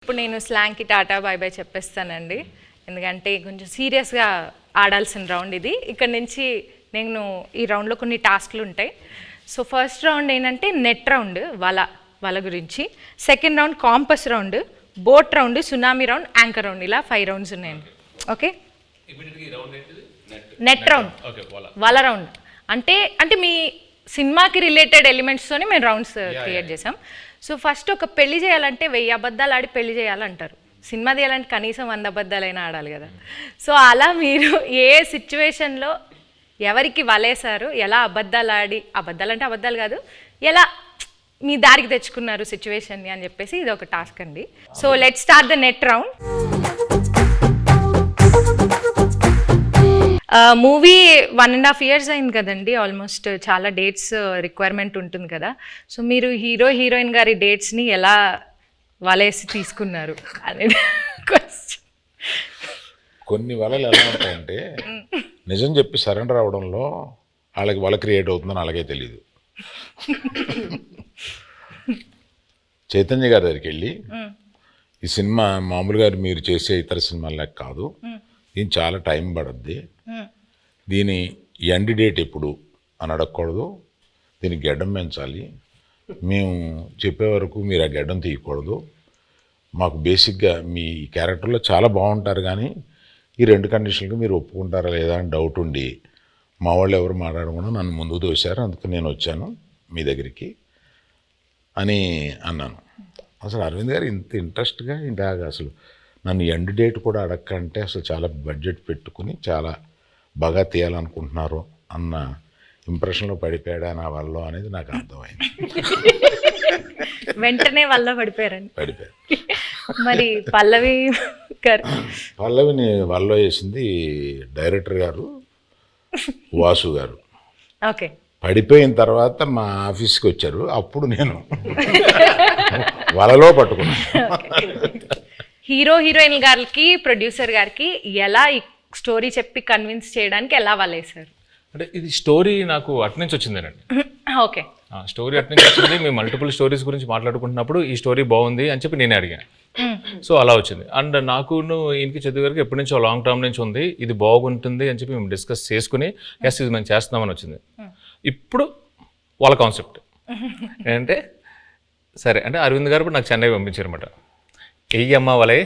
ఇప్పుడు నేను స్లాంగ్కి tata bye by చెప్పేస్తానండి, ఎందుకంటే కొంచెం సీరియస్గా ఆడాల్సిన రౌండ్ ఇది. ఇక్కడ నుంచి నేను ఈ రౌండ్లో కొన్ని టాస్క్లు ఉంటాయి. సో ఫస్ట్ రౌండ్ ఏంటంటే నెట్ రౌండ్, వల గురించి. Second round campus round, boat round, tsunami round, anchor round, ఇలా 5 రౌండ్స్ ఉన్నాయండి. ఓకే, నెట్ రౌండ్, వల రౌండ్ అంటే మీ సినిమాకి రిలేటెడ్ ఎలిమెంట్స్తోనే మేము రౌండ్స్ క్రియేట్ చేసాం. సో ఫస్ట్ ఒక పెళ్లి చేయాలంటే 1000 అబద్ధాలు ఆడి పెళ్లి చేయాలంటారు. సినిమా తీయాలంటే కనీసం 100 అబద్ధాలైనా ఆడాలి కదా. సో అలా మీరు ఏ సిచ్యువేషన్లో ఎవరికి వలేశారు, ఎలా అబద్ధాలు ఆడి, అబద్ధాలు అంటే అబద్ధాలు కాదు, ఎలా మీ దారికి తెచ్చుకున్నారు సిచ్యువేషన్ని అని చెప్పేసి ఇది ఒక టాస్క్ అండి. So let's start the net round. Movie 1.5 years అయింది కదండి, ఆల్మోస్ట్ చాలా డేట్స్ రిక్వైర్మెంట్ ఉంటుంది కదా. సో మీరు హీరోయిన్ గారి డేట్స్ని ఎలా వలేసి తీసుకున్నారు అనేది క్వశ్చన్. కొన్ని వలలు ఎలా ఉంటాయంటే నిజం చెప్పి సరెండర్ అవడంలో వాళ్ళకి వల క్రియేట్ అవుతుందని అలాగే తెలియదు. చైతన్య గారి దగ్గరికి వెళ్ళి ఈ సినిమా మామూలుగా మీరు చేసే ఇతర సినిమాలకు కాదు, దీని చాలా టైం పడుద్ది, దీని ఎండ్ డేట్ ఎప్పుడు అని అడగకూడదు, దీనికి గెడ్డం పెంచాలి, మేము చెప్పే వరకు మీరు ఆ గెడ్డం తీయకూడదు, మాకు బేసిక్గా మీ క్యారెక్టర్లో చాలా బాగుంటారు కానీ ఈ 2 కండిషన్లకు మీరు ఒప్పుకుంటారా లేదా అని డౌట్ ఉండి మా వాళ్ళు ఎవరు మాట్లాడకుండా నన్ను ముందుకు తోశారు, అందుకు నేను వచ్చాను మీ దగ్గరికి అని అన్నాను. అసలు అరవింద్ గారు ఇంత ఇంట్రెస్ట్గా ఇందాక అసలు నన్ను ఎండ్ డేట్ కూడా అడగకంటే అసలు చాలా బడ్జెట్ పెట్టుకుని చాలా బాగా తీయాలనుకుంటున్నారు అన్న ఇంప్రెషన్లో పడిపోయాడా నా వల్ల అనేది నాకు అర్థమైంది. వెంటనే వల్ల పడిపోయారు. మరి పల్లవిని వల్ల వేసింది డైరెక్టర్ గారు వాసు గారు. ఓకే, పడిపోయిన తర్వాత మా ఆఫీస్కి వచ్చారు, అప్పుడు నేను వలలో పట్టుకున్నాను. హీరోయిన్ గారికి ప్రొడ్యూసర్ గారికి ఎలా ఈ స్టోరీ చెప్పి కన్విన్స్ చేయడానికి ఎలా వలేసారు? అంటే ఇది స్టోరీ నాకు అట్నుంచి వచ్చిందేనండి. ఓకే, స్టోరీ అట్నుంచి వచ్చింది. మేము మల్టిపుల్ స్టోరీస్ గురించి మాట్లాడుకుంటున్నప్పుడు ఈ స్టోరీ బాగుంది అని చెప్పి నేనే అడిగాను. సో అలా వచ్చింది. అండ్ నాకు ఈయనకి చదువు గారికి ఎప్పటి నుంచో లాంగ్ టర్మ్ నుంచి ఉంది, ఇది బాగుంటుంది అని చెప్పి మేము డిస్కస్ చేసుకుని ఎస్ ఇది మేము చేస్తున్నామని వచ్చింది. ఇప్పుడు వాళ్ళ కాన్సెప్ట్ ఏంటంటే సరే అంటే అరవింద్ గారు నాకు చెన్నై పంపించారన్నమాట. ఎయ్యమ్మ వలే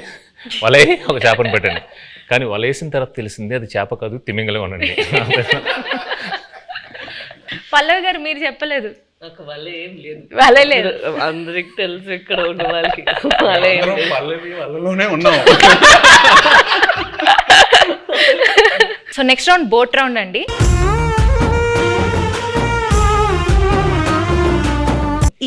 ఒక చేపను పెట్టండి, కానీ వలేసిన తర్వాత తెలిసింది అది చేప కాదు తిమింగలం అనండి. పల్లవి గారు మీరు చెప్పలేదు. నాకు వల్ల ఏం లేదు, వల లేదు, అందరికి తెలుసు ఇక్కడ ఉన్న వాళ్ళకి వల్ల ఏం లేదు. వలలోనే ఉన్నాం. So next round boat round అండి.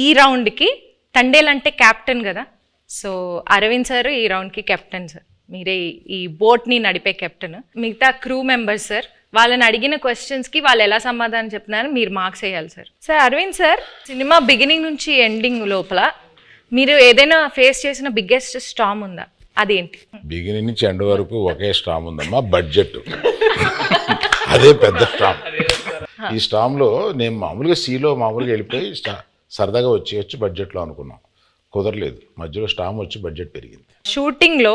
ఈ రౌండ్కి తండేల్ అంటే క్యాప్టెన్ కదా, సో అరవింద్ సార్ ఈ రౌండ్కి కెప్టెన్ సార్, మీరే ఈ బోట్ని నడిపే కెప్టెన్. మిగతా క్రూ మెంబర్స్ సార్, వాళ్ళని అడిగిన క్వశ్చన్స్కి వాళ్ళు ఎలా సమాధానం చెప్తున్నారో మీరు మార్క్స్ వేయాలి sir. Sir Arvind sir, cinema beginning నుంచి ఎండింగ్ లోపల మీరు ఏదైనా ఫేస్ చేసిన బిగ్గెస్ట్ స్టామ్ ఉందా, అదేంటి? బిగినింగ్ నుంచి ఎండ్ వరకు ఒకే స్టామ్ ఉందమ్మా, బడ్జెట్. అదే పెద్ద స్టామ్. ఈ స్టామ్లో నేను మామూలుగా సీలో మామూలుగా వెళ్ళిపోయి సరదాగా వచ్చి బడ్జెట్లో అనుకున్నాం, కుదరలేదు. మధ్యలో స్టామ్ వచ్చి బడ్జెట్ పెరిగింది. షూటింగ్లో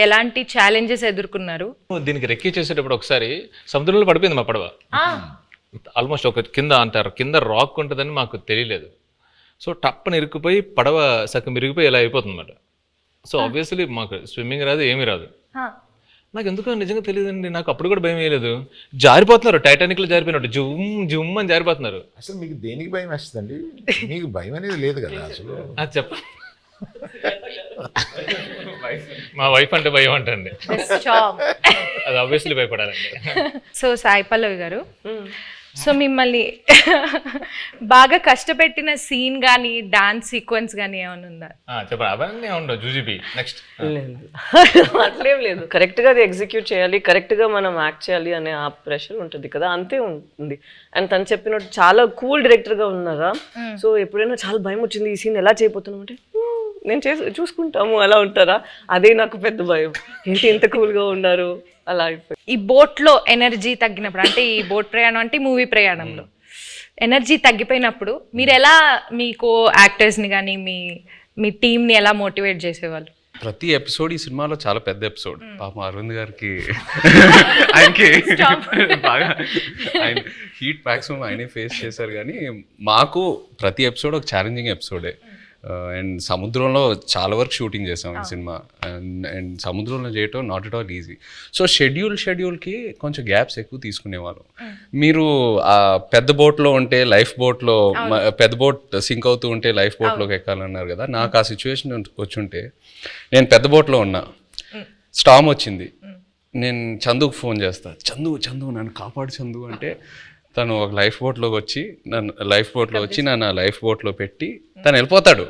ఎలాంటి ఛాలెంజెస్ ఎదుర్కొన్నారు? దీనికి రెక్కి చేసేటప్పుడు ఒకసారి సముద్రంలో పడిపోయింది మా పడవ. ఆల్మోస్ట్ ఒక కింద రాక్ ఉంటుందని మాకు తెలియలేదు. సో టప్పని ఇరుక్కుపోయి పడవ సగం ఇరిగిపోయి ఇలా అయిపోతుంది అన్నమాట. సో ఆబ్వియస్లీ మాకు స్విమ్మింగ్ రాదు, ఏమీ రాదు. నాకు ఎందుకో నిజంగా తెలియదండి, నాకు అప్పుడు కూడా భయం వేయలేదు. జారిపోతున్నారు, టైటానిక్లో జారిపోయినట్టు జుమ్ అని జారిపోతున్నారు. అసలు మీకు దేనికి భయం వేస్తుందండి? మీకు భయం అనేది లేదు కదా అసలు. అది చెప్ప మా వైఫ్ అంటే భయం అంటండి, అది ఆబ్వియస్లీ భయపడాలండి. సో సాయి పల్లవి గారు, సో మిమ్మల్ని బాగా కష్టపెట్టిన సీన్ కానీ డాన్స్ సీక్వెన్స్ కానీ ఏమైనా ఉందా? చెప్పండి. అవన్నీ ఉండవు. జూజీబీ నెక్స్ట్ అట్లేం లేదు, కరెక్ట్గా అది ఎగ్జిక్యూట్ చేయాలి, కరెక్ట్గా మనం యాక్ట్ చేయాలి అనే ఆ ప్రెషర్ ఉంటుంది కదా, అంతే ఉంటుంది. అండ్ తను చెప్పినట్టు చాలా కూల్ డైరెక్టర్గా ఉన్నారా. సో ఎప్పుడైనా చాలా భయం వచ్చింది ఈ సీన్ ఎలా చేయబోతున్నాం అంటే నేను చూసుకుంటాము అలా ఉంటారా, అదే నాకు పెద్ద భయం. ఏంటి ఇంత కూల్గా ఉన్నారు అలా అయిపోయి. ఈ బోట్లో ఎనర్జీ తగ్గినప్పుడు, అంటే ఈ బోట్ ప్రయాణం అంటే మూవీ ప్రయాణంలో ఎనర్జీ తగ్గిపోయినప్పుడు మీరు ఎలా మీ కో యాక్టర్స్ని కానీ మీ మీ టీంని ఎలా మోటివేట్ చేసేవాళ్ళు? ప్రతి ఎపిసోడ్ ఈ సినిమాలో చాలా పెద్ద ఎపిసోడ్. పాపం అరవింద్ గారికి ఆయనకి బాగా ఆయన హీట్ మ్యాక్సిమం ఆయనే ఫేస్ చేశారు. కానీ మాకు ప్రతి ఎపిసోడ్ ఒక ఛాలెంజింగ్ ఎపిసోడే. అండ్ సముద్రంలో చాలా వరకు షూటింగ్ చేసాం ఈ సినిమా. అండ్ సముద్రంలో చేయటం not at all easy. So షెడ్యూల్కి కొంచెం గ్యాప్స్ ఎక్కువ తీసుకునేవాళ్ళం. మీరు ఆ పెద్ద బోట్లో ఉంటే లైఫ్ బోట్లో, పెద్ద బోట్ సింక్ అవుతూ ఉంటే లైఫ్ బోట్లోకి ఎక్కాలన్నారు కదా, నాకు ఆ సిచ్యువేషన్ వచ్చుంటే నేను పెద్ద బోట్లో ఉన్నా, స్టామ్ వచ్చింది, నేను చందుకు ఫోన్ చేస్తా, చందు నన్ను కాపాడు చందు అంటే తను ఒక లైఫ్ బోట్లోకి వచ్చి నన్ను లైఫ్ బోట్లో పెట్టి తను వెళ్ళిపోతాడు.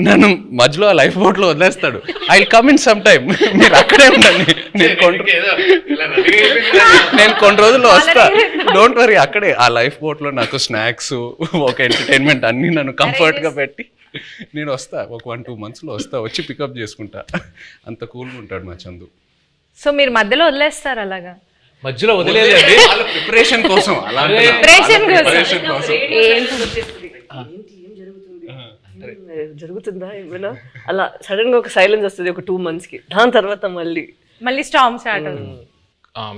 నన్ను మధ్యలో ఆ లైఫ్ బోట్లో వదిలేస్తాడు. I will come in some time, మీరు అక్కడే ఉండండి, నేను కొన్ని రోజుల్లో వస్తా, డోంట్ వరీ. అక్కడే ఆ లైఫ్ బోట్లో నాకు స్నాక్స్, ఒక ఎంటర్టైన్మెంట్ అన్నీ నన్ను కంఫర్ట్గా పెట్టి నేను వస్తా. ఒక 1-2 monthsలో వస్తా, వచ్చి పికప్ చేసుకుంటా. అంత కూల్గా ఉంటాడు మా చందు. సో మీరు మధ్యలో వదిలేస్తారు అలాగా? మధ్యలో వదిలేదండి, ప్రిపరేషన్ కోసం జరుగుతుందా ఏమైనా అలా సడన్ గా ఒక సైలెన్స్ వస్తుంది ఒక 2 monthsకి. దాని తర్వాత మళ్ళీ స్టార్మ్ స్టార్ట్ అవుతుంది.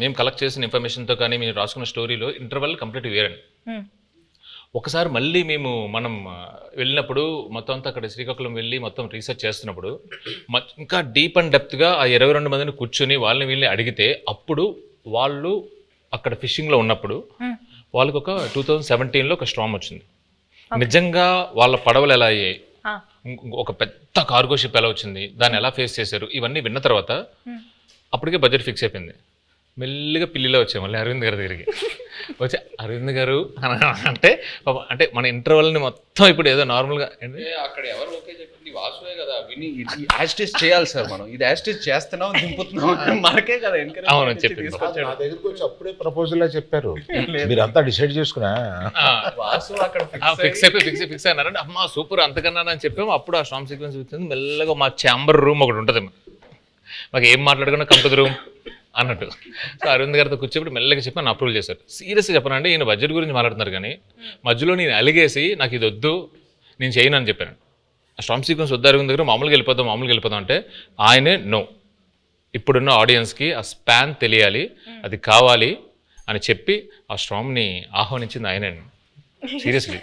మేము కలెక్ట్ చేసిన ఇన్ఫర్మేషన్తో కానీ మేము రాసుకున్న స్టోరీలో ఇంటర్వెల్ కంప్లీట్ వేరండి. ఒకసారి మళ్ళీ మనం వెళ్ళినప్పుడు మొత్తం అంతా అక్కడ శ్రీకాకుళం వెళ్ళి మొత్తం రీసెర్చ్ చేస్తున్నప్పుడు ఇంకా డీప్ అండ్ డెప్త్గా ఆ 22 మందిని కూర్చొని వాళ్ళని వీళ్ళని అడిగితే, అప్పుడు వాళ్ళు అక్కడ ఫిషింగ్లో ఉన్నప్పుడు వాళ్ళకి ఒక 2017లో ఒక స్టార్మ్ వచ్చింది. నిజంగా వాళ్ళ పడవలు ఎలా అయ్యాయి, ఒక పెద్ద కార్గో షిప్ ఎలా వచ్చింది, దాన్ని ఎలా ఫేస్ చేశారు, ఇవన్నీ విన్న తర్వాత అప్పటికే బడ్జెట్ ఫిక్స్ అయిపోయింది. మెల్లిగా పిల్లిలో వచ్చాయి మళ్ళీ అరవింద్ గారి దగ్గరికి వచ్చి, అరవింద్ గారు అంటే మన ఇంటర్వెల్ని మొత్తం ఇప్పుడు ఏదో నార్మల్గా అక్కడ ఎవరు ఓకే చెప్పింది వాసువే కదా, విని యాస్టేజ్ చేయాలి సార్, మనం ఇది యాస్టేజ్ చేస్తున్నాం దింపుతున్నాం మనకే కదా ఎంకరేజ్. అవును చెప్పి నా దగ్గరికి వచ్చి అప్పుడే ప్రపోజల్ చెప్పారు, మీరంతా డిసైడ్ చేసుకున్నా వాసు అక్కడ ఫిక్స్ అయినారంటే అమ్మా సూపర్ అంతకన్నా అని చెప్పాము. అప్పుడు ఆ స్టార్మ్ సీక్వెన్స్ వచ్చింది. మెల్లగా మా ఛాంబర్ రూమ్ ఒకటి ఉంటుంది, మాకు ఏం మాట్లాడుకున్నా కమ్ టు ది రూమ్ అన్నట్టు. సో అరవింద్ గారితో కూర్చోబెట్టి మెల్లగా చెప్పి నన్ను అప్రూవల్ చేశారు. సీరియస్గా చెప్పనండి, ఈయన బడ్జెట్ గురించి మాట్లాడుతున్నారు కానీ మధ్యలో నేను అలిగేసి నాకు ఇది వద్దు నేను చేయను అని చెప్పాను. ఆ స్టార్మ్ సీక్వెన్స్ వద్దు అరవింద్ దగ్గర, మామూలుగా వెళ్ళిపోదాం అంటే ఆయనే నో, ఇప్పుడున్న ఆడియన్స్కి ఆ స్పాన్ తెలియాలి, అది కావాలి అని చెప్పి ఆ స్టార్మ్ని ఆహ్వానించింది ఆయనే. సీరియస్లీ